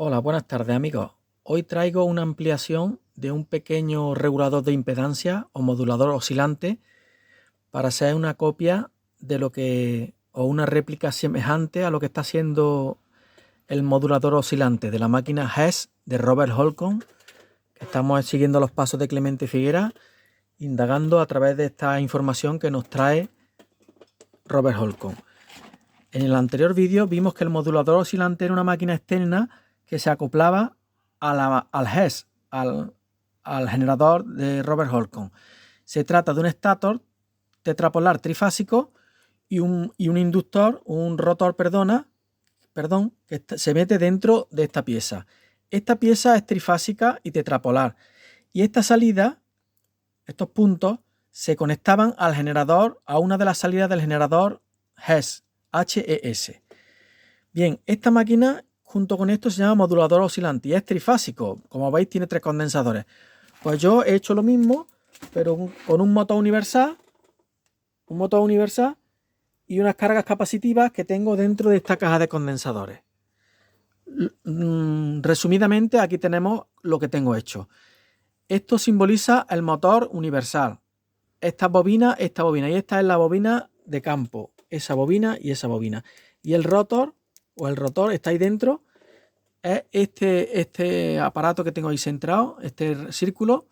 Hola, buenas tardes amigos. Hoy traigo una ampliación de un pequeño regulador de impedancia o modulador oscilante para hacer una copia de lo que o una réplica semejante a lo que está haciendo el modulador oscilante de la máquina Hess de Robert Holcomb, que estamos siguiendo los pasos de Clemente Figuera, indagando a través de esta información que nos trae Robert Holcomb. En el anterior vídeo vimos que el modulador oscilante era una máquina externa que se acoplaba al Hess, al generador de Robert Holcomb. Se trata de un estator tetrapolar trifásico y un inductor, un rotor, que se mete dentro de esta pieza. Esta pieza es trifásica y tetrapolar. Y esta salida, estos puntos, se conectaban al generador, a una de las salidas del generador Hess, HES. Bien, esta máquina junto con esto se llama modulador oscilante y es trifásico. Como veis, tiene 3 condensadores. Pues yo he hecho lo mismo, pero con un motor universal y unas cargas capacitivas que tengo dentro de esta caja de condensadores. Resumidamente, aquí tenemos lo que tengo hecho. Esto simboliza el motor universal. Esta bobina y esta es la bobina de campo. Esa bobina y esa bobina. Y el rotor está ahí dentro. Es este aparato que tengo ahí centrado, este círculo.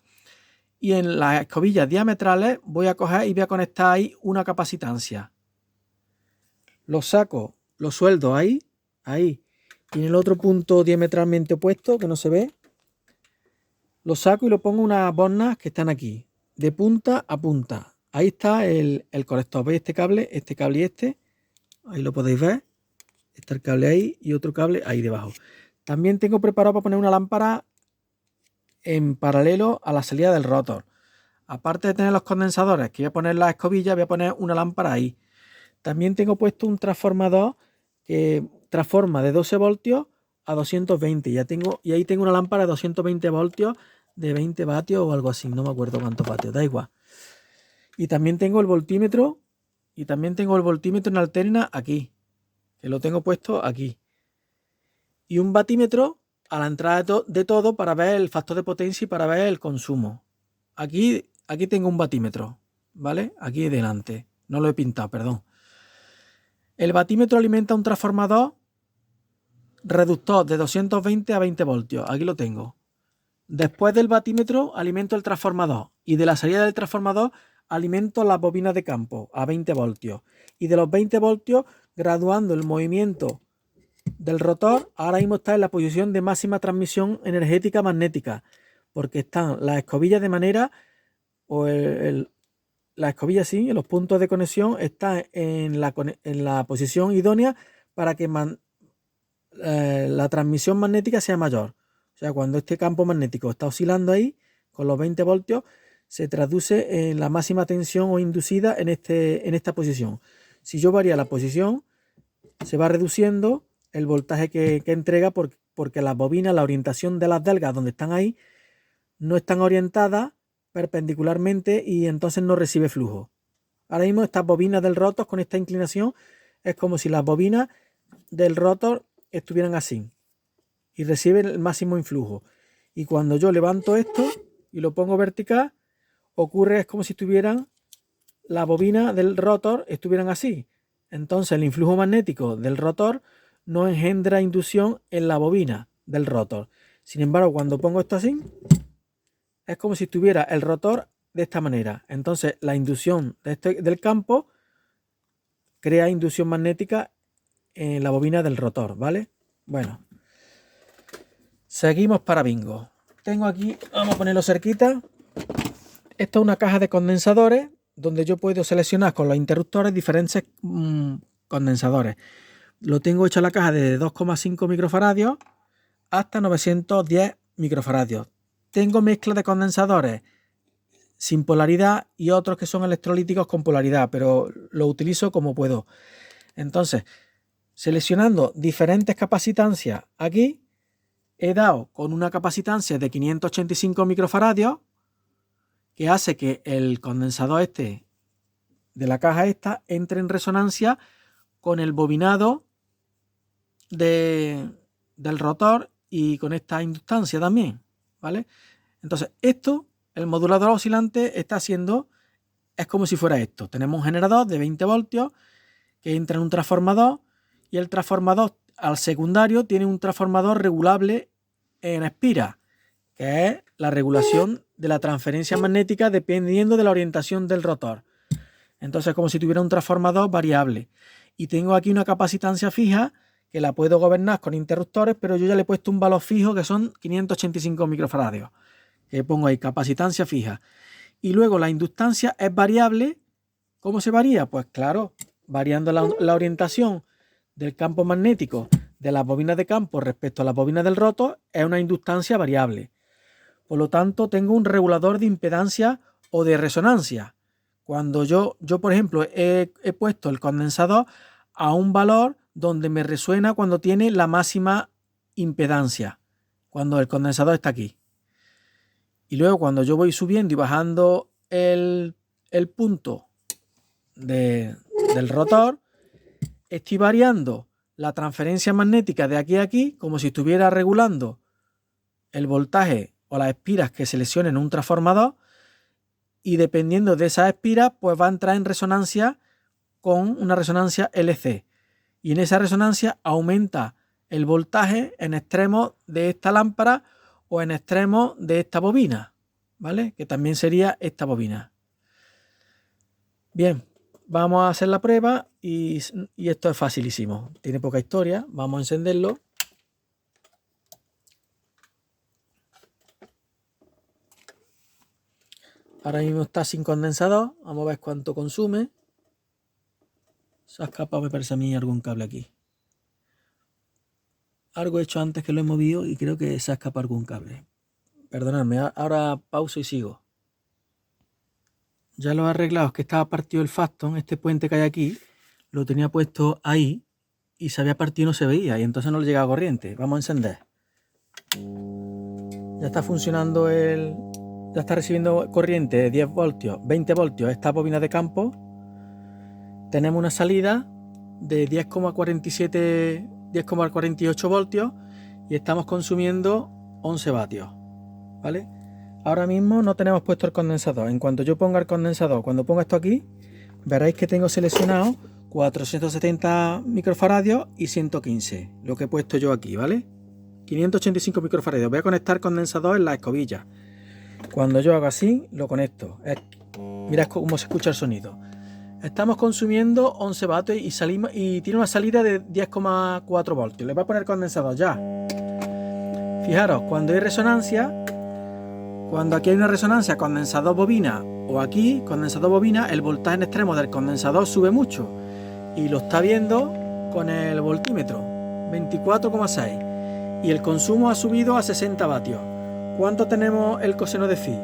Y en las escobillas diametrales voy a coger y voy a conectar ahí una capacitancia. Lo saco, lo sueldo ahí. Y en el otro punto diametralmente opuesto, que no se ve, lo saco y lo pongo unas bornas que están aquí, de punta a punta. Ahí está el conector. ¿Veis este cable y este? Ahí lo podéis ver. Está el cable ahí y otro cable ahí debajo. También tengo preparado para poner una lámpara en paralelo a la salida del rotor. Aparte de tener los condensadores que voy a poner las escobillas, voy a poner una lámpara ahí. También tengo puesto un transformador que transforma de 12 voltios a 220. Y ahí tengo una lámpara de 220 voltios de 20 vatios o algo así. No me acuerdo cuántos vatios, da igual. Y también tengo el voltímetro. En alterna aquí, que lo tengo puesto aquí. Y un batímetro a la entrada de todo para ver el factor de potencia y para ver el consumo. Aquí tengo un batímetro, ¿vale? Aquí delante. No lo he pintado, perdón. El batímetro alimenta un transformador reductor de 220 a 20 voltios. Aquí lo tengo. Después del batímetro alimento el transformador y de la salida del transformador alimento las bobinas de campo a 20 voltios. Y de los 20 voltios, graduando el movimiento del rotor, ahora mismo está en la posición de máxima transmisión energética magnética, porque están las escobillas de manera, o la escobilla sí, en los puntos de conexión están en la posición idónea para que la transmisión magnética sea mayor. O sea, cuando este campo magnético está oscilando ahí, con los 20 voltios, se traduce en la máxima tensión o inducida en esta posición. Si yo varía la posición, se va reduciendo el voltaje que entrega porque las bobinas, la orientación de las delgas donde están ahí, no están orientadas perpendicularmente y entonces no recibe flujo. Ahora mismo estas bobinas del rotor con esta inclinación es como si las bobinas del rotor estuvieran así y reciben el máximo influjo. Y cuando yo levanto esto y lo pongo vertical, es como si estuvieran la bobina del rotor estuvieran así. Entonces el influjo magnético del rotor no engendra inducción en la bobina del rotor. Sin embargo, cuando pongo esto así, es como si estuviera el rotor de esta manera. Entonces la inducción del campo crea inducción magnética en la bobina del rotor, ¿vale? Bueno, seguimos para bingo. Tengo aquí, vamos a ponerlo cerquita. Esta es una caja de condensadores donde yo puedo seleccionar con los interruptores diferentes condensadores. Lo tengo hecho en la caja de 2,5 microfaradios hasta 910 microfaradios. Tengo mezcla de condensadores sin polaridad y otros que son electrolíticos con polaridad, pero lo utilizo como puedo. Entonces, seleccionando diferentes capacitancias aquí, he dado con una capacitancia de 585 microfaradios que hace que el condensador este de la caja esta entre en resonancia con el bobinado del rotor y con esta inductancia también, ¿vale? Entonces, esto, el modulador oscilante está haciendo, es como si fuera esto. Tenemos un generador de 20 voltios que entra en un transformador y el transformador al secundario tiene un transformador regulable en espiras, que es la regulación de la transferencia magnética dependiendo de la orientación del rotor. Entonces, como si tuviera un transformador variable. Y tengo aquí una capacitancia fija que la puedo gobernar con interruptores, pero yo ya le he puesto un valor fijo que son 585 microfaradios. Que pongo ahí, capacitancia fija. Y luego la inductancia es variable. ¿Cómo se varía? Pues claro, variando la orientación del campo magnético de las bobinas de campo respecto a las bobinas del rotor, es una inductancia variable. Por lo tanto, tengo un regulador de impedancia o de resonancia. Cuando yo por ejemplo, he puesto el condensador a un valor donde me resuena cuando tiene la máxima impedancia, cuando el condensador está aquí. Y luego cuando yo voy subiendo y bajando el punto del rotor, estoy variando la transferencia magnética de aquí a aquí, como si estuviera regulando el voltaje o las espiras que seleccionen un transformador, y dependiendo de esas espiras, pues va a entrar en resonancia con una resonancia LC. Y en esa resonancia aumenta el voltaje en extremos de esta lámpara o en extremos de esta bobina, ¿vale? Que también sería esta bobina. Bien, vamos a hacer la prueba y esto es facilísimo. Tiene poca historia. Vamos a encenderlo. Ahora mismo está sin condensador. Vamos a ver cuánto consume. Se ha escapado, me parece a mí, algún cable aquí. Algo he hecho antes que lo he movido y creo que se ha escapado algún cable. Perdonadme, ahora pauso y sigo. Ya lo he arreglado, es que estaba partido el Faston, este puente que hay aquí, lo tenía puesto ahí y se había partido y no se veía y entonces no le llegaba corriente. Vamos a encender. Ya está funcionando ya está recibiendo corriente de 10 voltios, 20 voltios esta bobina de campo. Tenemos una salida de 10,47, 10,48 voltios y estamos consumiendo 11 vatios, ¿vale? Ahora mismo no tenemos puesto el condensador. En cuanto yo ponga el condensador, cuando ponga esto aquí, veréis que tengo seleccionado 470 microfaradios y 115, lo que he puesto yo aquí, ¿vale? 585 microfaradios. Voy a conectar el condensador en la escobilla. Cuando yo hago así, lo conecto. Mirad cómo se escucha el sonido. Estamos consumiendo 11 vatios y tiene una salida de 10,4 voltios. Le voy a poner el condensador ya. Fijaros, cuando hay resonancia, cuando aquí hay una resonancia condensador bobina o aquí condensador bobina, el voltaje en extremo del condensador sube mucho y lo está viendo con el voltímetro, 24,6, y el consumo ha subido a 60 vatios. ¿Cuánto tenemos el coseno de phi?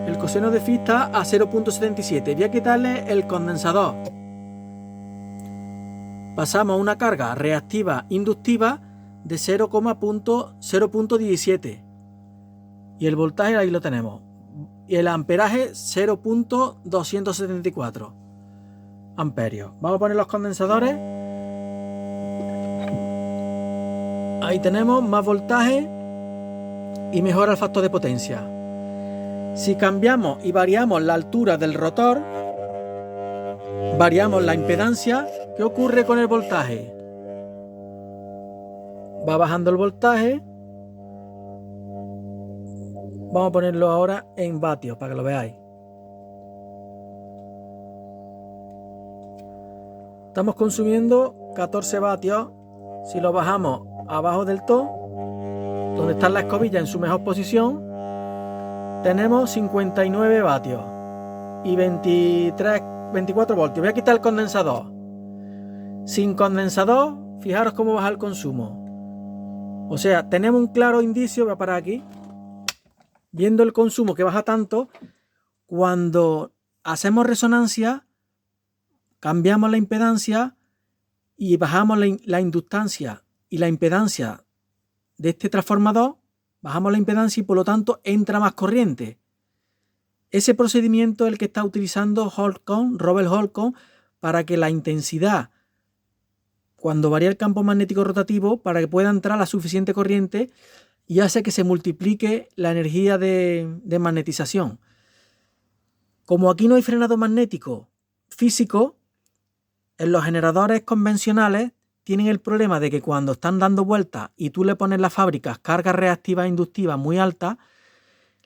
El coseno de phi está a 0,77. Voy a quitarle el condensador. Pasamos a una carga reactiva inductiva de 0,17. Y el voltaje ahí lo tenemos. Y el amperaje 0,274 amperios. Vamos a poner los condensadores. Ahí tenemos más voltaje y mejora el factor de potencia. Si cambiamos y variamos la altura del rotor, variamos la impedancia, ¿qué ocurre con el voltaje? Va bajando el voltaje. Vamos a ponerlo ahora en vatios para que lo veáis. Estamos consumiendo 14 vatios. Si lo bajamos abajo del todo, donde está la escobilla en su mejor posición, tenemos 59 vatios y 24 voltios. Voy a quitar el condensador. Sin condensador, fijaros cómo baja el consumo. O sea, tenemos un claro indicio, voy a parar aquí, viendo el consumo que baja tanto. Cuando hacemos resonancia, cambiamos la impedancia y bajamos la inductancia y la impedancia de este transformador, bajamos la impedancia y por lo tanto entra más corriente. Ese procedimiento es el que está utilizando Robert Holcomb, para que la intensidad, cuando varía el campo magnético rotativo para que pueda entrar la suficiente corriente y hace que se multiplique la energía de magnetización. Como aquí no hay frenado magnético físico, en los generadores convencionales tienen el problema de que cuando están dando vueltas y tú le pones las fábricas cargas reactivas inductivas muy altas,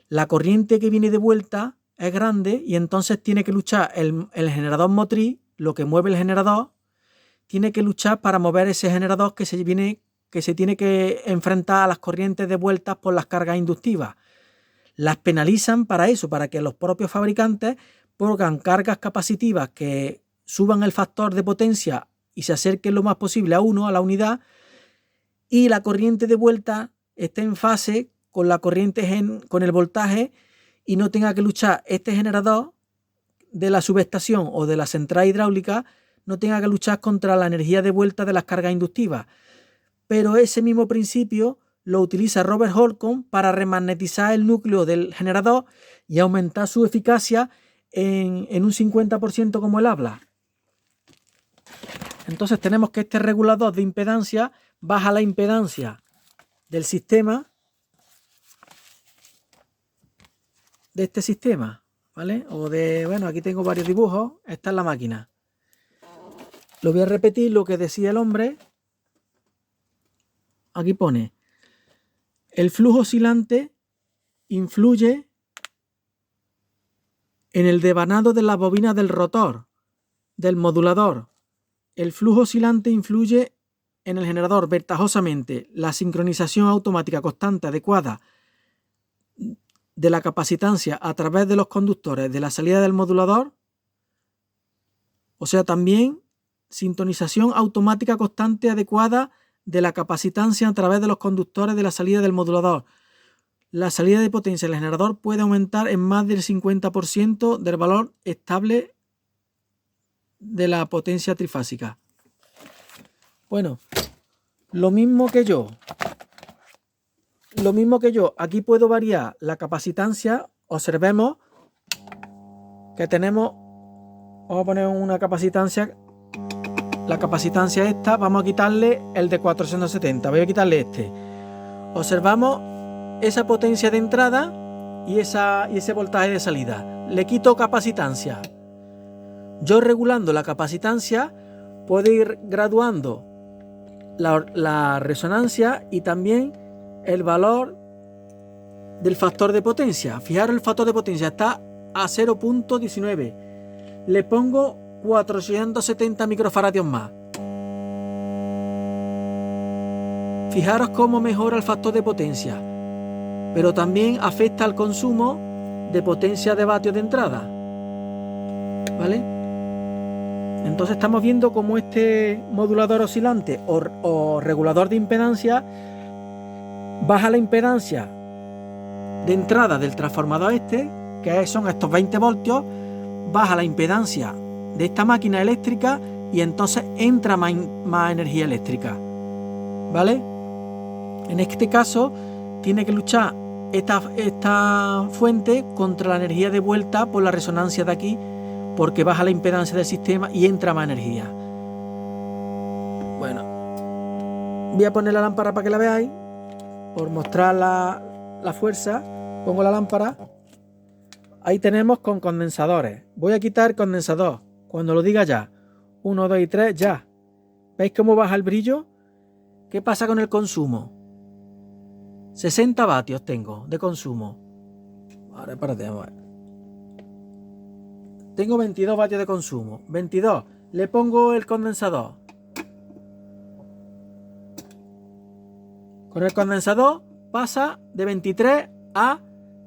la corriente que viene de vuelta es grande y entonces tiene que luchar el generador motriz, lo que mueve el generador, tiene que luchar para mover ese generador que se tiene que enfrentar a las corrientes de vueltas por las cargas inductivas. Las penalizan para eso, para que los propios fabricantes pongan cargas capacitivas que suban el factor de potencia y se acerquen lo más posible a 1, a la unidad, y la corriente de vuelta esté en fase con la corriente con el voltaje y no tenga que luchar este generador de la subestación o de la central hidráulica, no tenga que luchar contra la energía de vuelta de las cargas inductivas. Pero ese mismo principio lo utiliza Robert Holcomb para remagnetizar el núcleo del generador y aumentar su eficacia en un 50% como él habla. Entonces tenemos que este regulador de impedancia baja la impedancia del sistema, de este sistema, ¿vale? Bueno, aquí tengo varios dibujos, esta es la máquina. Lo voy a repetir lo que decía el hombre. Aquí pone, el flujo oscilante influye en el devanado de las bobinas del rotor, del modulador. El flujo oscilante influye en el generador ventajosamente. La sincronización automática constante adecuada de la capacitancia a través de los conductores de la salida del modulador, o sea, también sintonización automática constante adecuada de la capacitancia a través de los conductores de la salida del modulador. La salida de potencia del generador puede aumentar en más del 50% del valor estable de la potencia trifásica. Bueno, lo mismo que yo, aquí puedo variar la capacitancia. Observemos que tenemos, vamos a poner una capacitancia, la capacitancia esta, vamos a quitarle el de 470, voy a quitarle este. Observamos esa potencia de entrada y ese voltaje de salida. Le quito capacitancia. Yo regulando la capacitancia puedo ir graduando la resonancia y también el valor del factor de potencia. Fijaros, el factor de potencia está a 0.19. Le pongo 470 microfaradios más. Fijaros cómo mejora el factor de potencia, pero también afecta al consumo de potencia de vatios de entrada, ¿vale? Entonces estamos viendo cómo este modulador oscilante o regulador de impedancia baja la impedancia de entrada del transformador este, que son estos 20 voltios, baja la impedancia de esta máquina eléctrica y entonces entra más energía eléctrica, ¿vale? En este caso tiene que luchar esta fuente contra la energía de vuelta por la resonancia de aquí, porque baja la impedancia del sistema y entra más energía. Bueno, voy a poner la lámpara para que la veáis, por mostrar la fuerza. Pongo la lámpara. Ahí tenemos con condensadores. Voy a quitar el condensador cuando lo diga ya. 1, 2 y 3, ya. ¿Veis cómo baja el brillo? ¿Qué pasa con el consumo? 60 vatios tengo de consumo. Ahora, espérate, vamos a ver. Tengo 22 vatios de consumo. 22. Le pongo el condensador. Con el condensador pasa de 23 a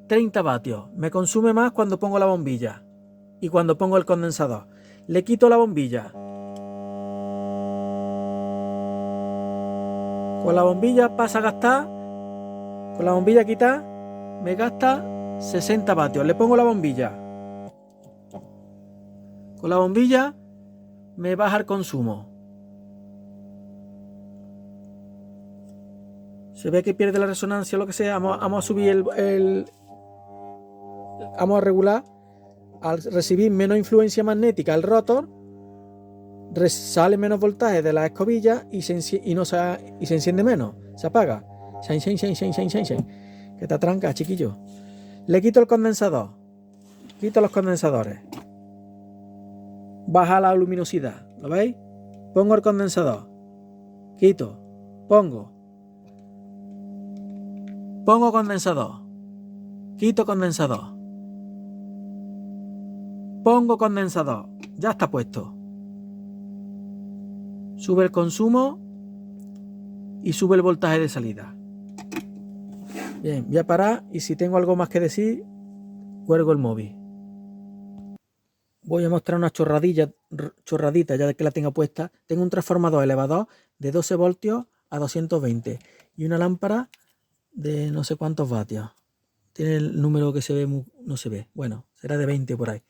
30 vatios. Me consume más cuando pongo la bombilla y cuando pongo el condensador. Le quito la bombilla. Con la bombilla pasa a gastar, con la bombilla quitada, me gasta 60 vatios. Le pongo la bombilla. Con la bombilla me baja el consumo. Se ve que pierde la resonancia o lo que sea. Vamos a subir vamos a regular. Al recibir menos influencia magnética el rotor, sale menos voltaje de la escobilla y se enciende menos, se apaga. Que te atranca, chiquillo. Le quito el condensador, quito los condensadores, baja la luminosidad, ¿lo veis? Pongo el condensador, quito, pongo condensador, quito condensador, pongo condensador, ya está puesto. Sube el consumo y sube el voltaje de salida. Bien, voy a parar y si tengo algo más que decir, cuelgo el móvil. Voy a mostrar una chorradita ya que la tengo puesta. Tengo un transformador elevador de 12 voltios a 220 y una lámpara de no sé cuántos vatios. Tiene el número que se ve, no se ve. Bueno, será de 20 por ahí.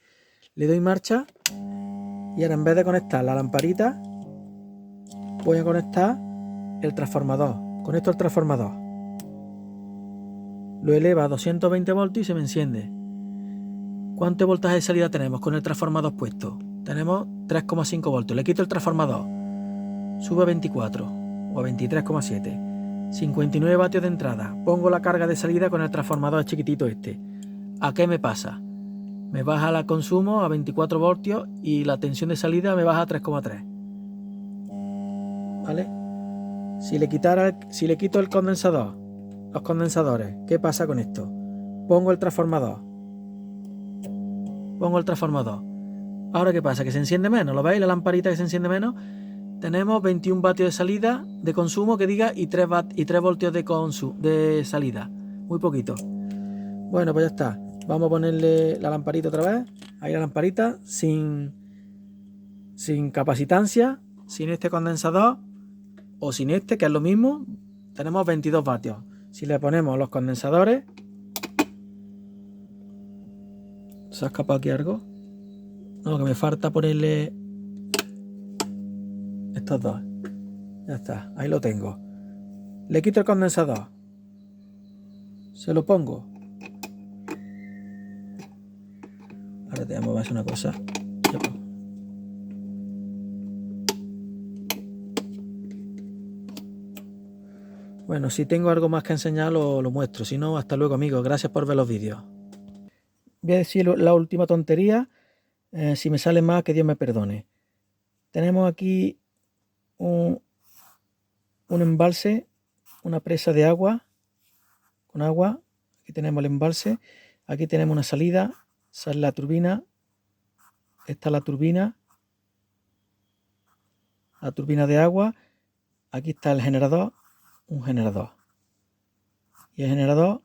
Le doy marcha y ahora en vez de conectar la lamparita, voy a conectar el transformador. Conecto el transformador. Lo eleva a 220 voltios y se me enciende. ¿Cuánto voltaje de salida tenemos con el transformador puesto? Tenemos 3,5 voltios. Le quito el transformador. Sube a 24 o a 23,7. 59 vatios de entrada. Pongo la carga de salida con el transformador chiquitito este. ¿A qué me pasa? Me baja el consumo a 24 voltios y la tensión de salida me baja a 3,3. ¿Vale? Si le quito el condensador, los condensadores, ¿qué pasa con esto? Pongo el transformador. Ahora ¿qué pasa? Que se enciende menos. ¿Lo veis? La lamparita que se enciende menos. Tenemos 21 vatios de salida de consumo, que diga, y 3 voltios de salida. Muy poquito. Bueno, pues ya está. Vamos a ponerle la lamparita otra vez. Ahí la lamparita sin capacitancia, sin este condensador o sin este, que es lo mismo. Tenemos 22 vatios. Si le ponemos los condensadores... ¿Se ha escapado aquí algo? No, que me falta ponerle estos dos. Ya está, ahí lo tengo. Le quito el condensador. Se lo pongo. Ahora tenemos que hacer una cosa. Bueno, si tengo algo más que enseñar lo muestro. Si no, hasta luego, amigos. Gracias por ver los vídeos. Voy a decir la última tontería. Si me sale más, que Dios me perdone. Tenemos aquí un embalse, una presa de agua, con agua. Aquí tenemos el embalse. Aquí tenemos una salida. Sale la turbina. Esta es la turbina de agua. Aquí está el generador. Un generador. Y el generador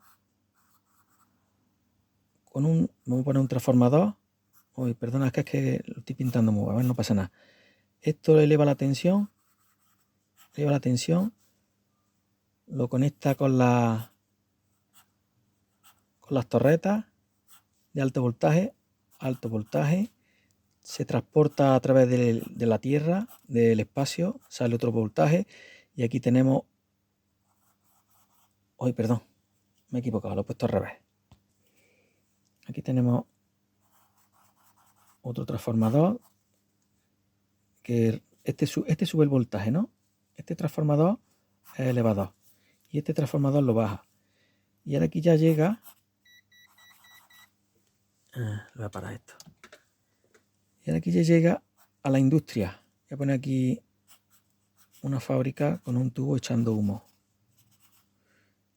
vamos a poner un transformador. Uy, perdona, es que lo estoy pintando muy bien, no pasa nada. Esto eleva la tensión. Lo conecta con las torretas de alto voltaje. Se transporta a través de la tierra, del espacio, sale otro voltaje. Y aquí tenemos... Uy, perdón, me he equivocado, lo he puesto al revés. Aquí tenemos otro transformador, que este sube el voltaje, ¿no? Este transformador es elevador y este transformador lo baja. Y ahora aquí ya llega... voy a parar esto. Y ahora aquí ya llega a la industria. Voy a poner aquí una fábrica con un tubo echando humo.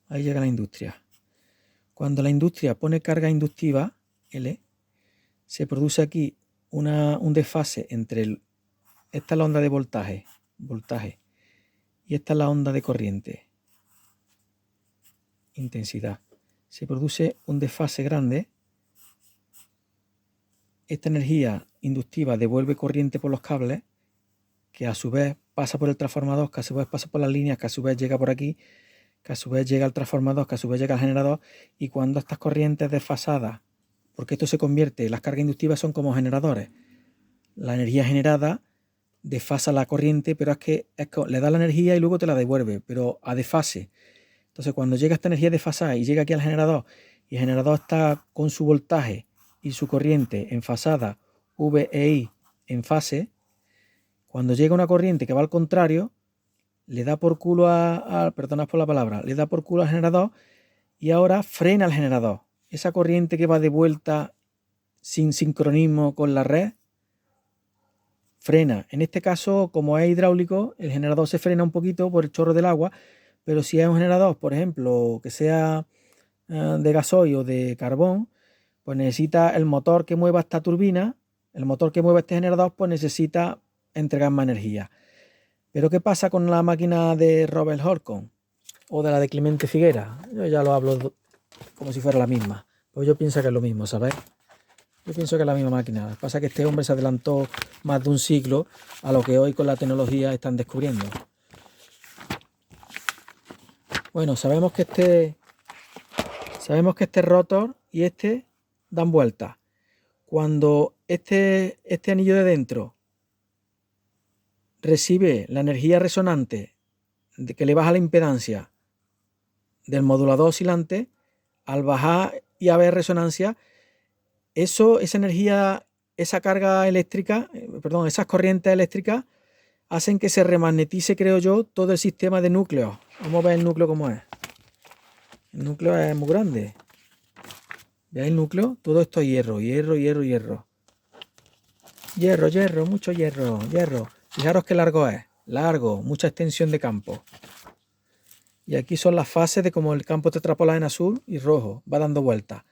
Ahí llega la industria. Cuando la industria pone carga inductiva, L, se produce aquí un desfase entre esta es la onda de voltaje, y esta es la onda de corriente, intensidad. Se produce un desfase grande. Esta energía inductiva devuelve corriente por los cables, que a su vez pasa por el transformador, que a su vez pasa por las líneas, que a su vez llega por aquí, que a su vez llega al transformador, que a su vez llega al generador. Y cuando estas corrientes desfasadas, porque esto se convierte, las cargas inductivas son como generadores, la energía generada desfasa la corriente, pero es que le da la energía y luego te la devuelve, pero a desfase. Entonces cuando llega esta energía desfasada y llega aquí al generador, y el generador está con su voltaje y su corriente enfasada, V e I en fase, Cuando llega una corriente que va al contrario, le da por culo perdonad por la palabra, le da por culo al generador y ahora frena el generador. Esa corriente que va de vuelta sin sincronismo con la red, frena. En este caso, como es hidráulico, el generador se frena un poquito por el chorro del agua, pero si es un generador, por ejemplo, que sea de gasoil o de carbón, pues necesita el motor que mueva esta turbina, el motor que mueva este generador, pues necesita entregar más energía. Pero ¿qué pasa con la máquina de Robert Holcomb o de la de Clemente Figuera? Yo ya lo hablo como si fuera la misma. Pues yo pienso que es lo mismo, ¿sabes? Yo pienso que es la misma máquina. Lo que pasa es que este hombre se adelantó más de un siglo a lo que hoy con la tecnología están descubriendo. Bueno, sabemos que este rotor y este dan vueltas. Cuando este anillo de dentro recibe la energía resonante de que le baja la impedancia del modulador oscilante, al bajar y haber resonancia, esa energía, esa carga eléctrica, esas corrientes eléctricas hacen que se remagnetice, creo yo, todo el sistema de núcleos. Vamos a ver el núcleo cómo es. El núcleo es muy grande. ¿Veis el núcleo? Todo esto es hierro, hierro, hierro, hierro. Hierro, hierro, mucho hierro, hierro. Fijaros qué largo es. Largo, mucha extensión de campo. Y aquí son las fases de cómo el campo tetrapolar en azul y rojo va dando vueltas.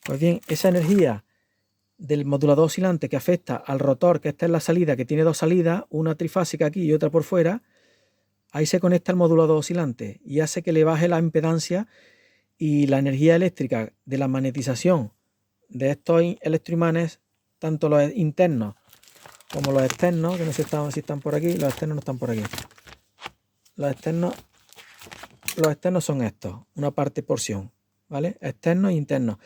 Pues bien, esa energía del modulador oscilante que afecta al rotor, que esta es la salida, que tiene dos salidas, una trifásica aquí y otra por fuera, ahí se conecta el modulador oscilante y hace que le baje la impedancia y la energía eléctrica de la magnetización de estos electroimanes, tanto los internos como los externos, que no sé si están por aquí, los externos no están por aquí. Los externos son estos, una parte porción, ¿vale? Externos e internos.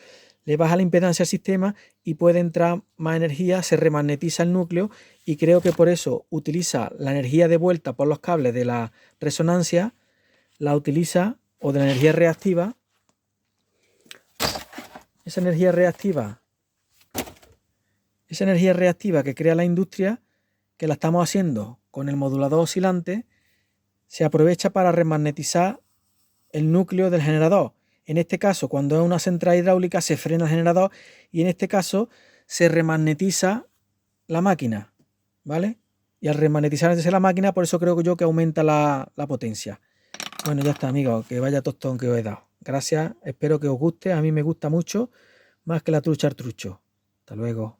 Le baja la impedancia al sistema y puede entrar más energía, se remagnetiza el núcleo y creo que por eso utiliza la energía de vuelta por los cables de la resonancia, la utiliza, o de la energía reactiva. Esa energía reactiva que crea la industria, que la estamos haciendo con el modulador oscilante, se aprovecha para remagnetizar el núcleo del generador. En este caso, cuando es una central hidráulica, se frena el generador y en este caso se remagnetiza la máquina, ¿vale? Y al remagnetizarse la máquina, por eso creo yo que aumenta la potencia. Bueno, ya está, amigos, que vaya tostón que os he dado. Gracias, espero que os guste, a mí me gusta mucho, más que la trucha al trucho. Hasta luego.